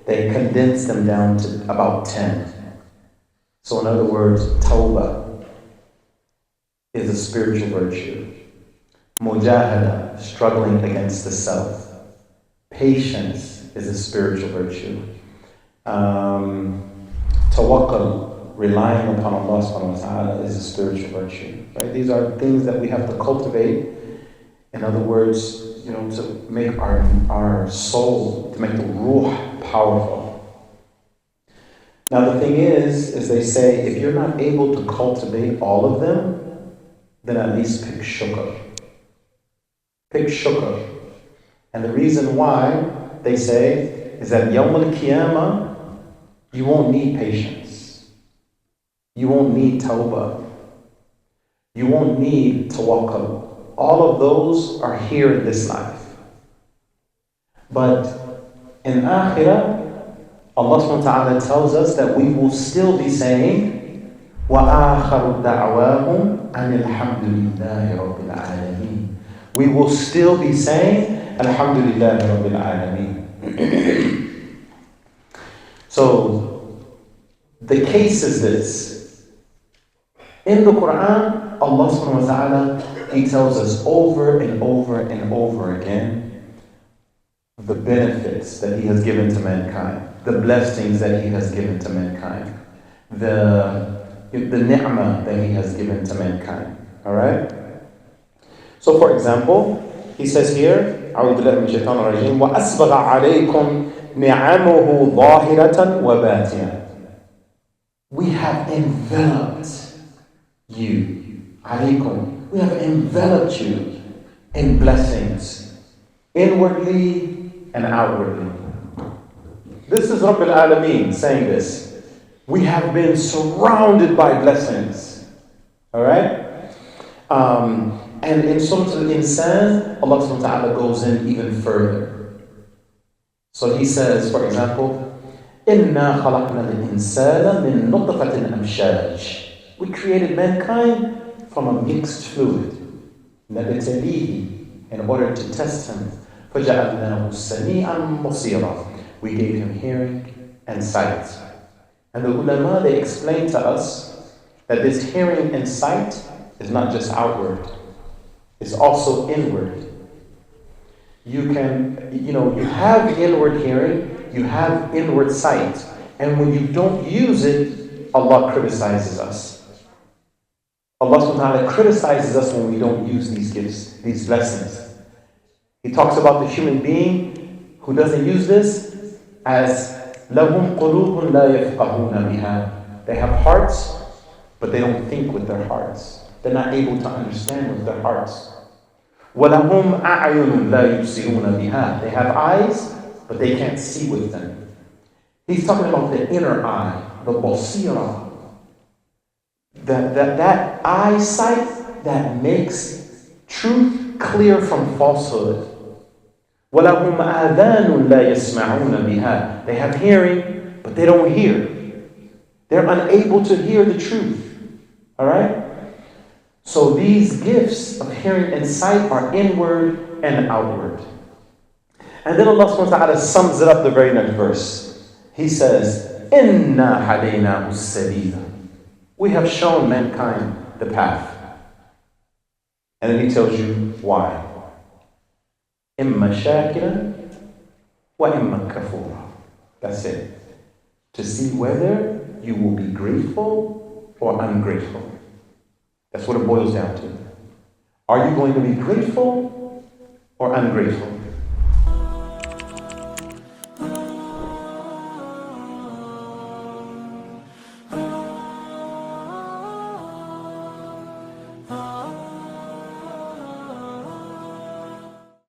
they condense them down to about 10. So in other words, tawbah is a spiritual virtue. Mujahada, struggling against the self. Patience is a spiritual virtue. Tawakkul, relying upon Allah subhanahu wa ta'ala, is a spiritual virtue. Right? These are things that we have to cultivate. In other words, to make our soul, to make the ruh powerful. Now the thing is they say, if you're not able to cultivate all of them, then at least pick shukr. Pick shukr. And the reason why, they say, is that Yawm al-Qiyamah, you won't need patience. You won't need tawbah. You won't need tawakkul. All of those are here in this life. But in Akhirah, Allah subhanahu wa ta'ala tells us that we will still be saying, وَآخَرُ دَعْوَاهُمْ أَنِ الْحَمْدُ لِلَّهِ رَبِّ الْعَالَمِينَ. We will still be saying, Alhamdulillah Rabbil Alameen. So, the case is this. In the Quran, Allah subhanahu wa ta'ala, He tells us over and over and over again the benefits that He has given to mankind, the blessings that He has given to mankind, the ni'mah that He has given to mankind. Alright? So for example, He says here, أعوذ بالله من الشيطان الرجيم وَأَسْبَغَ عَلَيْكُمْ نِعَمُهُ ظَاهِرَةً وَبَاطِنَةً. We have enveloped you, عليكم. We have enveloped you in blessings, inwardly and outwardly. This is Rabbil Alameen saying this. We have been surrounded by blessings. Alright? And in Surah Al-Insan, Allah subhanahu wa ta'ala goes in even further. So He says, for example, إِنَّا خَلَقْنَا الْإِنسَانَ مِن نُطْفَةٍ أَمْشَاجٍ. We created mankind from a mixed fluid. نَبْتَلِيهِ, in order to test him. فَجَعَلْنَاهُ سَمِيعًا بَصِيرًا. We gave him hearing and sight. And the ulama, they explain to us that this hearing and sight is not just outward. It's also inward. You have inward hearing, you have inward sight. And when you don't use it, Allah criticizes us. Allah subhanahu wa ta'ala criticizes us when we don't use these gifts, these blessings. He talks about the human being who doesn't use this as لَهُمْ قُلُوبٌ لَا يَفْقَهُونَ بِهَا. They have hearts, but they don't think with their hearts. They're not able to understand with their hearts. وَلَهُمْ أَعْيُنٌ لَا يُبْصِرُونَ بِهَا. They have eyes, but they can't see with them. He's talking about the inner eye, the basira. That eyesight that makes truth clear from falsehood. وَلَهُمْ آذَانٌ لَا يَسْمَعُونَ بِهَا. They have hearing, but they don't hear. They're unable to hear the truth. Alright? So these gifts of hearing and sight are inward and outward. And then Allah subhanahu wa ta'ala sums it up the very next verse. He says, إِنَّا هَدَيْنَاهُ السَّبِيلَ. We have shown mankind the path. And then He tells you why. إِمَّا شَاكِرًا وَإِمَّا كَفُورًا. That's it. To see whether you will be grateful or ungrateful. That's what it boils down to. Are you going to be grateful or ungrateful?